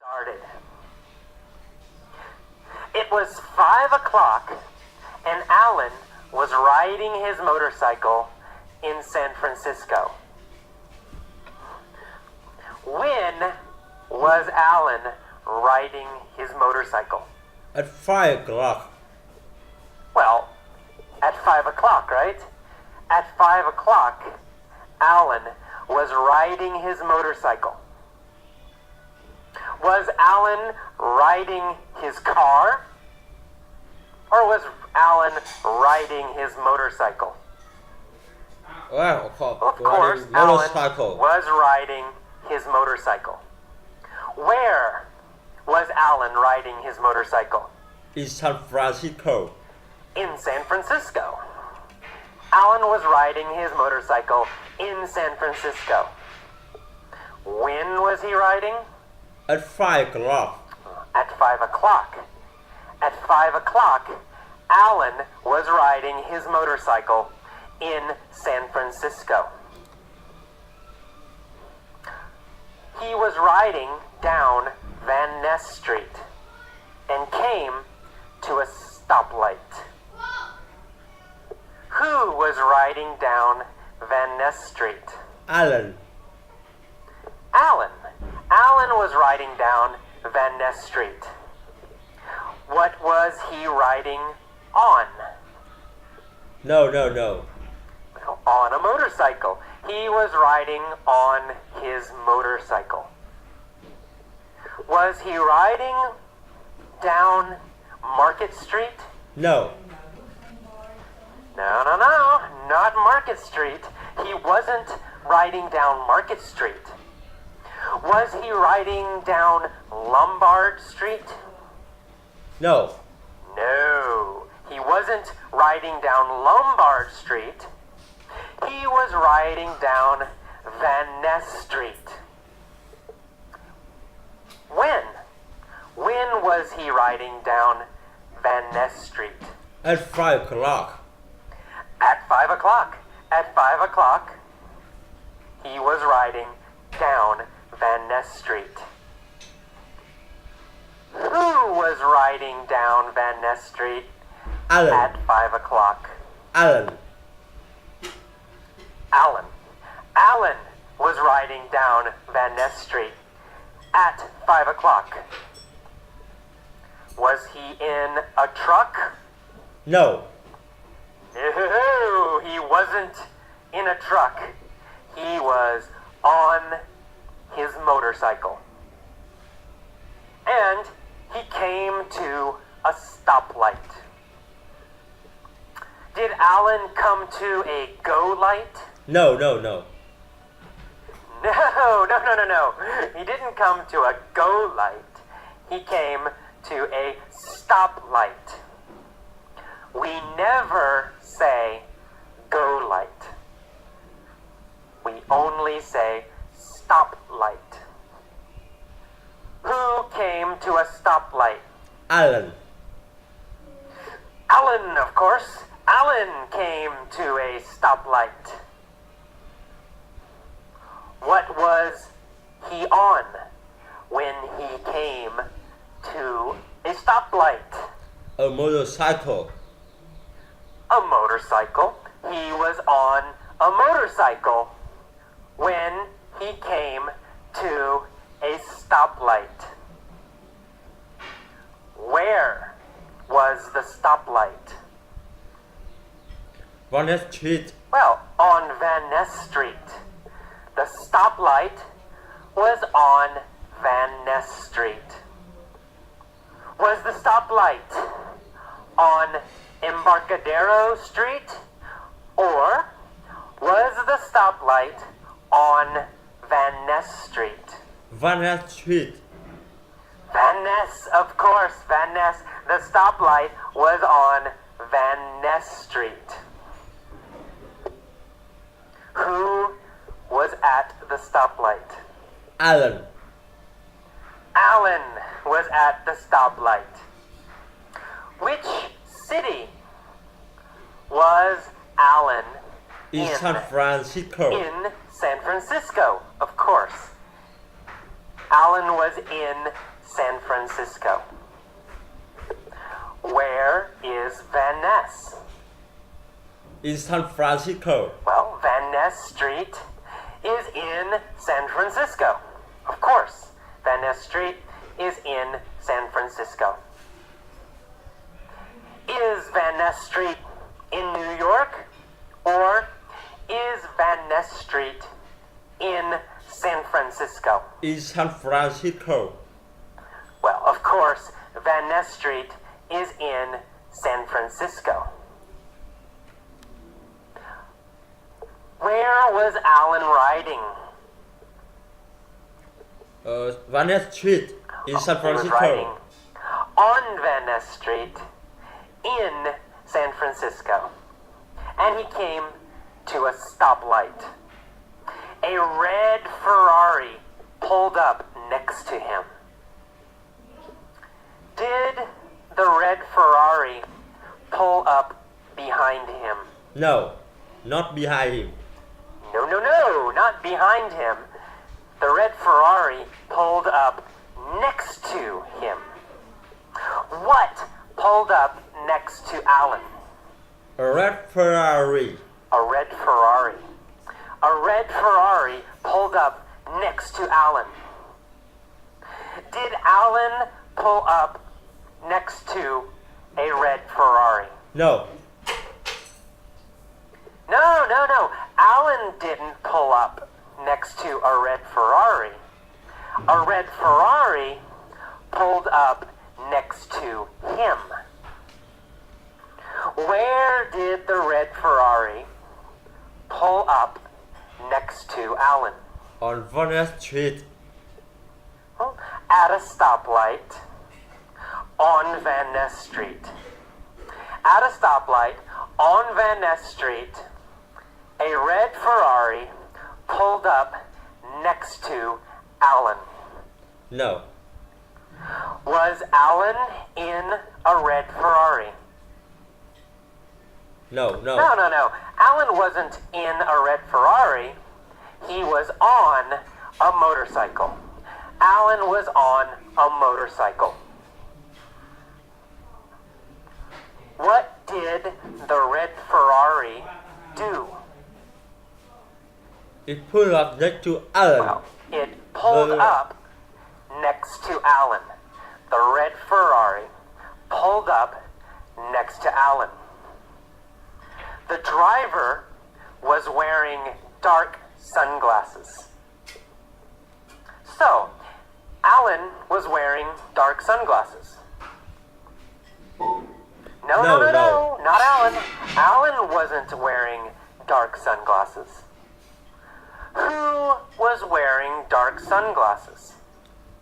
started. It was 5 o'clock, and Alan was riding his motorcycle in San Francisco. When was Alan riding his motorcycle? At 5 o'clock. Well, at 5 o'clock, right? At 5 o'clock, Alan was riding his motorcycle. Was Alan riding his car? Or was Alan riding his motorcycle? Well, Of course, motorcycle. Alan was riding his motorcycle. Where was Alan riding his motorcycle? In San Francisco. In San Francisco. Alan was riding his motorcycle in San Francisco. When was he riding? At 5 o'clock. At 5 o'clock. At 5 o'clock, Alan was riding his motorcycle in San Francisco. He was riding down Van Ness Street and came to a stoplight. Who was riding down Van Ness Street? Alan. Alan. Alan was riding down Van Ness Street. What was he riding on? No. On a motorcycle. He was riding on his motorcycle. Was he riding down Market Street? No. No, not Market Street. He wasn't riding down Market Street. Was he riding down Lombard Street? No. No, he wasn't riding down Lombard Street. He was riding down Van Ness Street. When? When was he riding down Van Ness Street? At 5 o'clock. At 5 o'clock. At 5 o'clock, he was riding down Van Ness Street. Who was riding down Van Ness Street Alan. at 5 o'clock? Alan. Alan. Alan was riding down Van Ness Street at 5 o'clock. Was he in a truck? No. No, he wasn't in a truck. He was on his motorcycle. And he came to a stoplight. Did Alan come to a go light? No. No. He didn't come to a go light. He came to a stoplight. We never say go light. We only say stoplight. Who came to a stoplight? Alan. Alan, of course. Alan came to a stoplight. What was he on when he came to a stoplight? A motorcycle. A motorcycle. He was on a motorcycle when he came to a stoplight. Where was the stoplight? Van Ness Street. Well, on Van Ness Street. The stoplight was on Van Ness Street. Was the stoplight on Embarcadero Street? Or was the stoplight on Van Ness Street? Van Ness Street. Van Ness, of course, Van Ness. The stoplight was on Van Ness Street. Who was at the stoplight? Alan. Alan was at the stoplight. Which city was Alan In San Francisco. In San Francisco, of course. Alan was in San Francisco. Where is Van Ness? In San Francisco. Well, Van Ness Street is in San Francisco. Of course, Van Ness Street is in San Francisco. Is Van Ness Street in New York? Or is Van Ness Street in San Francisco? In San Francisco. Well, of course, Van Ness Street is in San Francisco. Where was Alan riding? Van Ness Street in San He was riding Francisco. on Van Ness Street in San Francisco. And he came to a stoplight. A red Ferrari pulled up next to him. Did the red Ferrari pull up behind him? No, not behind him. No, not behind him. The red Ferrari pulled up next to him. What pulled up next to Alan? A red Ferrari. A red Ferrari. A red Ferrari pulled up next to Alan. Did Alan pull up next to a red Ferrari? No, No. Alan didn't pull up next to a red Ferrari. A red Ferrari pulled up next to him. Where did the red Ferrari pull up next to Alan? on Van Ness Street. Well, at a stoplight on Van Ness Street. At a stoplight on Van Ness Street, a red Ferrari pulled up next to Alan. No, Was Alan in a red Ferrari? no. No. Alan wasn't in a red Ferrari. He was on a motorcycle. Alan was on a motorcycle. What did the red Ferrari do? It pulled up next to Alan. Well, it pulled up next to Alan. The red Ferrari pulled up next to Alan. The driver was wearing dark sunglasses. So, Alan was wearing dark sunglasses. No, not Alan. Alan wasn't wearing dark sunglasses. Who was wearing dark sunglasses?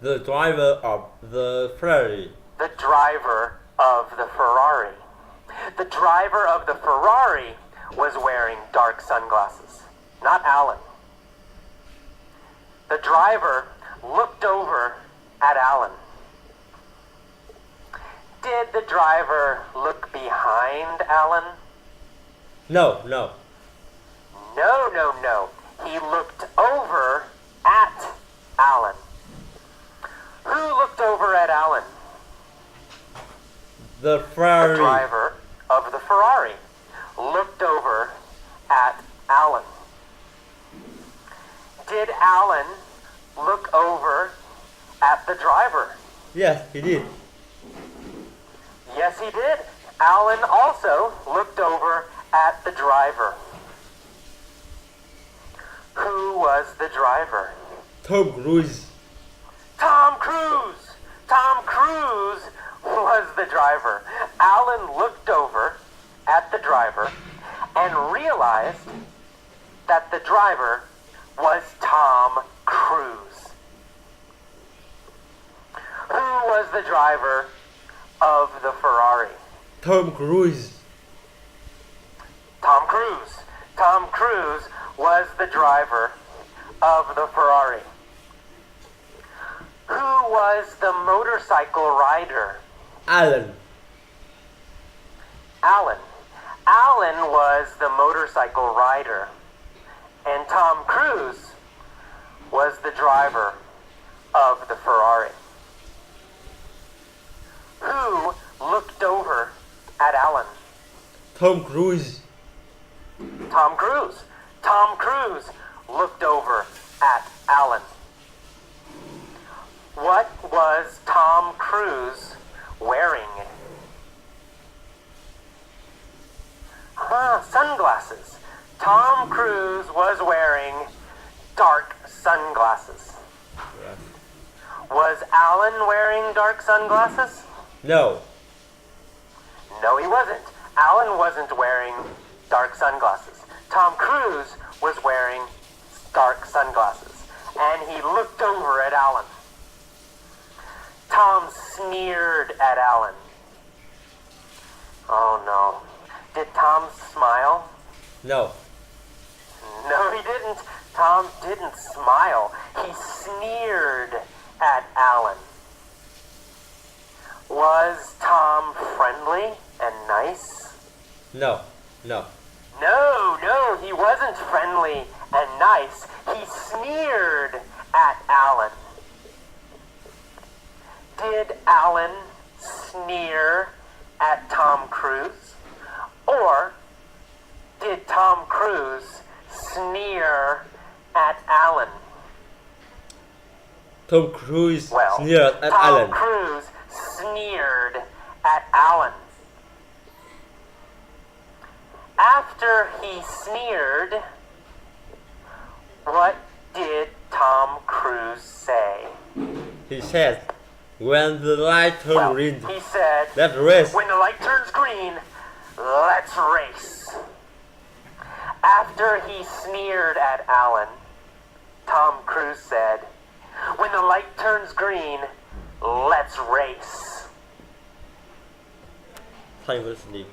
The driver of the Ferrari. The driver of the Ferrari. The driver of the Ferrari was wearing dark sunglasses, not Alan. The driver looked over at Alan. Did the driver look behind Alan? No. No. He looked over at Alan. Who looked over at Alan? The The Ferrari. driver of the Ferrari looked over at Alan. Did Alan look over at the driver? Yes, he did. Yes, he did. Alan also looked over at the driver. Who was the driver? Tom Cruise. Tom Cruise! Tom Cruise was the driver. Alan looked over at the driver and realized that the driver was Tom Cruise. Who was the driver of the Ferrari? Tom Cruise. Tom Cruise. Tom Cruise was the driver of the Ferrari. Who was the motorcycle rider? Alan. Alan. Alan was the motorcycle rider. And Tom Cruise was the driver of the Ferrari. Who looked over at Alan? Tom Cruise. Tom Cruise. Tom Cruise looked over at Alan. What was Tom Cruise wearing? Sunglasses. Tom Cruise was wearing dark sunglasses. Yes. Was Alan wearing dark sunglasses? No. No, he wasn't. Alan wasn't wearing dark sunglasses. Tom Cruise was wearing dark sunglasses, and he looked over at Alan. Tom sneered at Alan. Oh no. Did Tom smile? No. No, he didn't. Tom didn't smile. He sneered at Alan. Was Tom friendly and nice? No. No. No, he wasn't friendly and nice. He sneered at Alan. Did Alan sneer at Tom Cruise? Or did Tom Cruise sneer at Alan? Tom Cruise Well, sneered at Tom Alan. Cruise sneered at Alan. After he sneered, what did Tom Cruise say? He said, when the light turns Well, green, he said, let's race. when the light turns green, let's race. After he sneered at Alan, Tom Cruise said, when the light turns green, let's race. Thanks for listening.